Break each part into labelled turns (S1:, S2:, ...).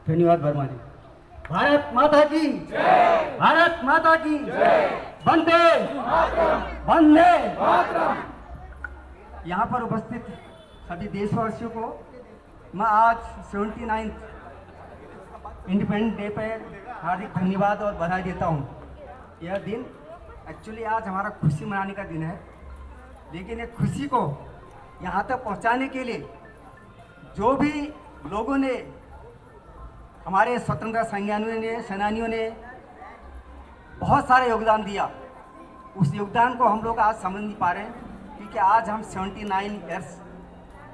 S1: धन्यवाद वर्मा जी। भारत माता की जय, भारत माता की जय, वंदे वंदे। यहाँ पर उपस्थित सभी देशवासियों को मैं आज 79 इंडिपेंडेंस डे पर हार्दिक धन्यवाद और बधाई देता हूँ। यह दिन एक्चुअली आज हमारा खुशी मनाने का दिन है, लेकिन एक खुशी को यहाँ तक पहुँचाने के लिए जो भी लोगों ने, हमारे स्वतंत्रता सेनानियों ने बहुत सारा योगदान दिया, उस योगदान को हम लोग आज समझ नहीं पा रहे हैं, क्योंकि आज हम 79 ईयर्स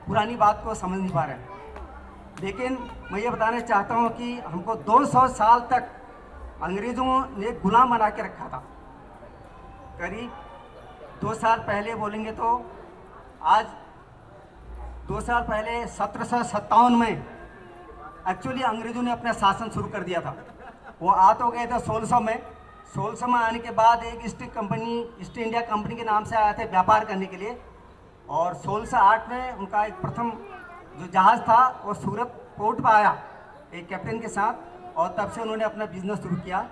S1: पुरानी बात को समझ नहीं पा रहे हैं। लेकिन मैं ये बताना चाहता हूँ कि हमको 200 साल तक अंग्रेज़ों ने गुलाम बना के रखा था। करीब 2 साल पहले बोलेंगे तो आज 2 साल पहले 1757 में एक्चुअली अंग्रेज़ों ने अपना शासन शुरू कर दिया था। वो आ तो गए थे 1600 में। 1600 में आने के बाद एक ईस्ट इंडिया कंपनी के नाम से आए थे व्यापार करने के लिए, और 1608 में उनका एक प्रथम जो जहाज़ था वो सूरत पोर्ट पर आया एक कैप्टन के साथ, और तब से उन्होंने अपना बिजनेस शुरू किया।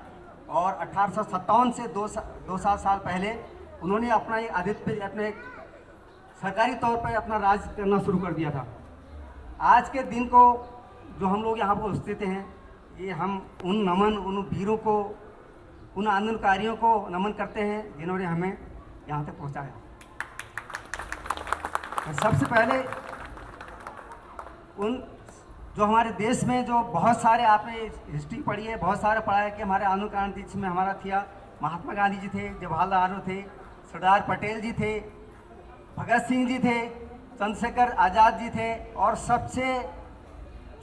S1: और 1857 से 2 साल पहले उन्होंने अपना एक अपने सरकारी तौर पर अपना राज करना शुरू कर दिया था। आज के दिन को जो हम लोग यहाँ पर उपस्थित हैं, ये हम उन वीरों को, उन आंदोलनकारियों को नमन करते हैं जिन्होंने हमें यहाँ तक पहुँचाया। सबसे पहले उन जो हमारे देश में जो बहुत सारे, आपने हिस्ट्री पढ़ी है, बहुत सारा पढ़ा है कि हमारे आंदोलनकारियों जिसमें हमारा थिया महात्मा गांधी जी थे, जवाहरलाल नेहरू थे, सरदार पटेल जी थे, भगत सिंह जी थे, चंद्रशेखर आज़ाद जी थे, और सबसे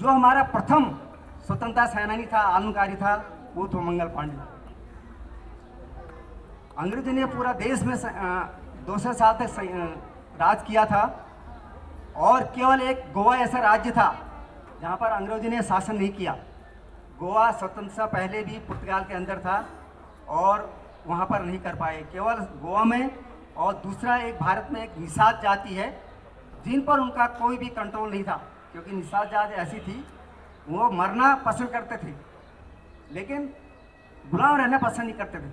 S1: जो हमारा प्रथम स्वतंत्रता सेनानी था, आंदोलनकारी था, वो तो मंगल पांडे। अंग्रेजों ने पूरा देश में 200 साल तक राज किया था, और केवल एक गोवा ऐसा राज्य था जहाँ पर अंग्रेजों ने शासन नहीं किया। गोवा स्वतंत्रता पहले भी पुर्तगाल के अंदर था और वहाँ पर नहीं कर पाए, केवल गोवा में। और दूसरा, एक भारत में एक निषाद जाति है जिन पर उनका कोई भी कंट्रोल नहीं था, क्योंकि निषाद जाति ऐसी थी, वो मरना पसंद करते थे लेकिन गुलाम रहना पसंद नहीं करते थे।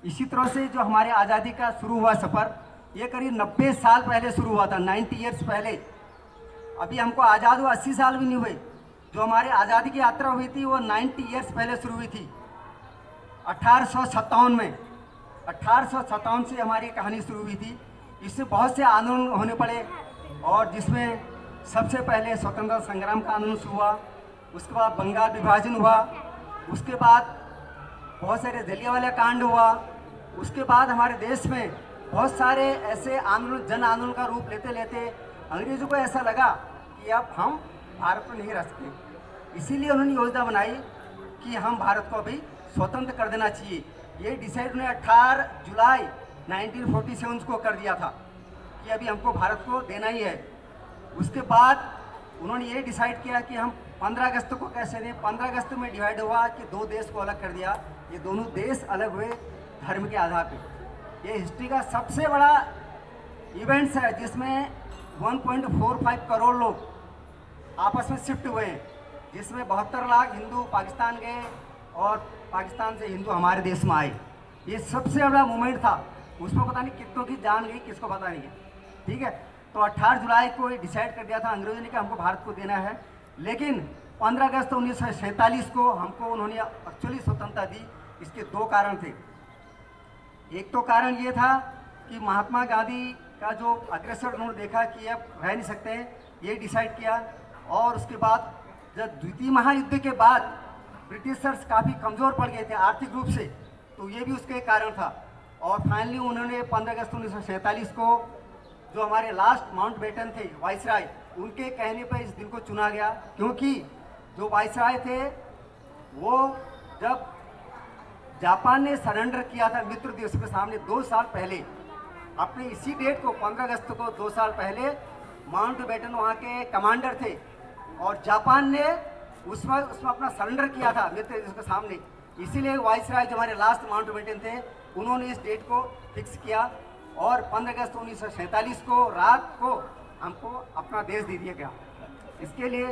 S1: इसी तरह से जो हमारे आज़ादी का शुरू हुआ सफ़र, ये करीब 90 साल पहले शुरू हुआ था, 90 ईयर्स पहले। अभी हमको आज़ाद हुआ 80 साल भी नहीं हुए। जो हमारी आज़ादी की यात्रा हुई थी वो 90 ईयर्स पहले शुरू हुई थी, 1857 में। 1857 से हमारी कहानी शुरू हुई थी। इससे बहुत से आंदोलन होने पड़े, और जिसमें सबसे पहले स्वतंत्रता संग्राम का आंदोलन शुरू हुआ, उसके बाद बंगाल विभाजन हुआ, उसके बाद बहुत सारे जलियांवाला कांड हुआ, उसके बाद हमारे देश में बहुत सारे ऐसे आंदोलन, जन आंदोलन का रूप लेते लेते अंग्रेज़ों को ऐसा लगा कि अब हम भारत में नहीं रह सकते। इसीलिए उन्होंने योजना बनाई कि हम भारत को अभी स्वतंत्र कर देना चाहिए। ये डिसाइड उन्होंने 18 जुलाई 1947 को कर दिया था कि अभी हमको भारत को देना ही है। उसके बाद उन्होंने ये डिसाइड किया कि हम 15 अगस्त को कैसे दें। 15 अगस्त में डिवाइड हुआ कि 2 देश को अलग कर दिया। ये दोनों देश अलग हुए धर्म के आधार पे। ये हिस्ट्री का सबसे बड़ा इवेंट्स है, जिसमें 1.45 करोड़ लोग आपस में शिफ्ट हुए हैं, जिसमें 72 लाख हिंदू पाकिस्तान गए और पाकिस्तान से हिंदू हमारे देश में आए। ये सबसे बड़ा मूवमेंट था। उसमें पता नहीं कितनों की जान गई, किसको पता नहीं है। ठीक है, तो 18 जुलाई को ये डिसाइड कर दिया था अंग्रेजों ने कि हमको भारत को देना है। लेकिन 15 अगस्त 1947 को हमको उन्होंने एक्चुअली स्वतंत्रता दी। इसके 2 कारण थे। एक तो कारण ये था कि महात्मा गांधी का जो अग्रेसर उन्होंने देखा कि अब रह नहीं सकते हैं, ये डिसाइड किया। और उसके बाद जब द्वितीय महायुद्ध के बाद ब्रिटिशर्स काफ़ी कमज़ोर पड़ गए थे आर्थिक रूप से, तो ये भी उसके कारण था। और फाइनली उन्होंने 15 अगस्त 1947 को जो हमारे लास्ट माउंटबेटन थे वाइसराय, उनके कहने पर इस दिन को चुना गया। क्योंकि जो वाइसराय थे वो जब जापान ने सरेंडर किया था मित्र देश के सामने 2 साल पहले, अपने इसी डेट को 15 अगस्त को 2 साल पहले माउंटबेटन वहाँ के कमांडर थे, और जापान ने उसमें अपना सरेंडर किया था मित्र देश के सामने। इसीलिए वाइसराय जो हमारे लास्ट माउंटबेटन थे, उन्होंने इस डेट को फिक्स किया, और 15 अगस्त 1947 को रात को हमको अपना देश दे दिया गया। इसके लिए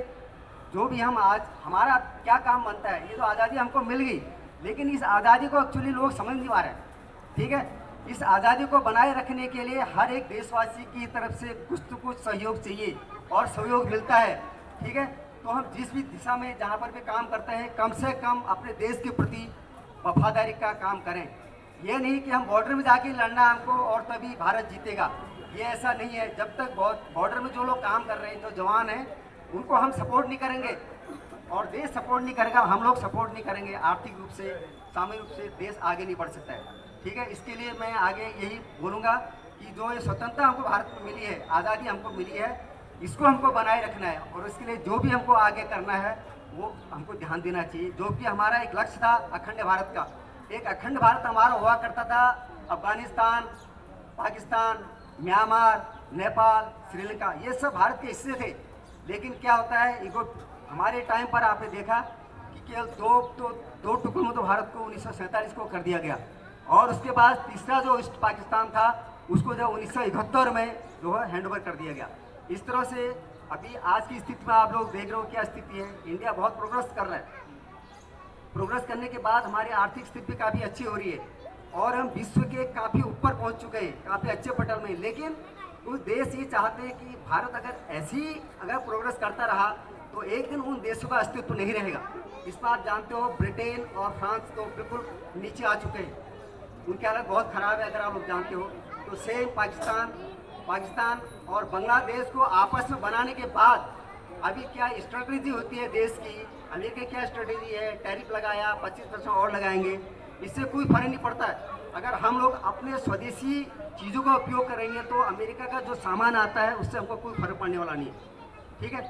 S1: जो भी हम आज हमारा क्या काम बनता है, ये तो आज़ादी हमको मिल गई, लेकिन इस आज़ादी को एक्चुअली लोग समझ नहीं पा रहे हैं। ठीक है, इस आज़ादी को बनाए रखने के लिए हर एक देशवासी की तरफ से कुछ तो कुछ सहयोग चाहिए और सहयोग मिलता है। ठीक है, तो हम जिस भी दिशा में जहाँ पर भी काम करते हैं, कम से कम अपने देश के प्रति वफादारी का काम करें। ये नहीं कि हम बॉर्डर में जाके लड़ना हमको और तभी भारत जीतेगा, ये ऐसा नहीं है। जब तक बॉर्डर में जो लोग काम कर रहे हैं, जो जवान हैं, उनको हम सपोर्ट नहीं करेंगे और देश सपोर्ट नहीं करेगा, हम लोग सपोर्ट नहीं करेंगे, आर्थिक रूप से, सामूहिक रूप से देश आगे नहीं बढ़ सकता है। ठीक है, इसके लिए मैं आगे यही बोलूँगा कि जो ये स्वतंत्रता हमको भारत को मिली है, आज़ादी हमको मिली है, इसको हमको बनाए रखना है और इसके लिए जो भी हमको आगे करना है वो हमको ध्यान देना चाहिए। जो कि हमारा एक लक्ष्य था अखंड भारत का, एक अखंड भारत हमारा हुआ करता था। अफगानिस्तान, पाकिस्तान, म्यांमार, नेपाल, श्रीलंका, ये सब भारत के हिस्से थे। लेकिन क्या होता है, इको हमारे टाइम पर आपने देखा कि केवल दो टुकड़ों में तो भारत को 1947 को कर दिया गया और उसके बाद तीसरा जो ईस्ट पाकिस्तान था उसको जो 1971 में जो है हैंडओवर कर दिया गया। इस तरह से अभी आज की स्थिति में आप लोग देख रहे हो क्या स्थिति है। इंडिया बहुत प्रोग्रेस कर रहा है, प्रोग्रेस करने के बाद हमारी आर्थिक स्थिति काफ़ी अच्छी हो रही है और हम विश्व के काफ़ी ऊपर पहुंच चुके हैं, काफ़ी अच्छे पटल में। लेकिन कुछ देश ये चाहते हैं कि भारत अगर प्रोग्रेस करता रहा तो एक दिन उन देशों का अस्तित्व नहीं रहेगा। इस पर आप जानते हो ब्रिटेन और फ्रांस तो बिल्कुल नीचे आ चुके हैं, उनकी हालत बहुत ख़राब है, अगर आप लोग जानते हो। तो सेम पाकिस्तान और बांग्लादेश को आपस में बनाने के बाद अभी क्या स्ट्रेटजी होती है देश की, अमेरिका क्या स्ट्रेटजी है, टैरिफ लगाया, 25% और लगाएंगे, इससे कोई फर्क नहीं पड़ता है। अगर हम लोग अपने स्वदेशी चीज़ों का उपयोग करेंगे तो अमेरिका का जो सामान आता है उससे हमको कोई फर्क पड़ने वाला नहीं है। ठीक है,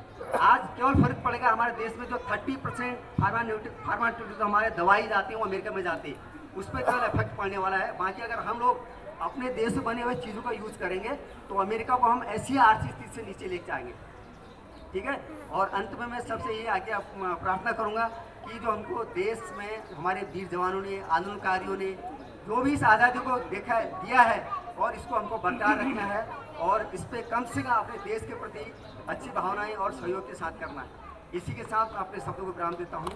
S1: आज केवल फर्क पड़ेगा हमारे देश में जो 30% फार्मास्यूटिकल हमारे दवाई जाती है वो अमेरिका में जाती है, उस पर केवल इफेक्ट पड़ने वाला है। बाकी अगर हम लोग अपने देश में बने हुए चीज़ों का यूज़ करेंगे तो अमेरिका को हम ऐसी आर्थिक स्थिति से नीचे लेके जाएंगे। ठीक है, और अंत में मैं सबसे ये आगे प्रार्थना करूँगा कि जो हमको देश में हमारे वीर जवानों ने, आंदोलनकारियों ने जो भी इस आज़ादी को दिया है और इसको हमको बरकरार रखना है और इस पर कम से कम अपने देश के प्रति अच्छी भावनाएं और सहयोग के साथ करना है। इसी के साथ अपने शब्दों को विराम देता हूँ।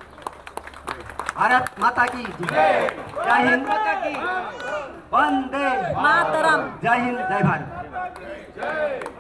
S1: भारत माता की जय, जय हिंद, वंदे मातरम, जय हिंद, जय भारत।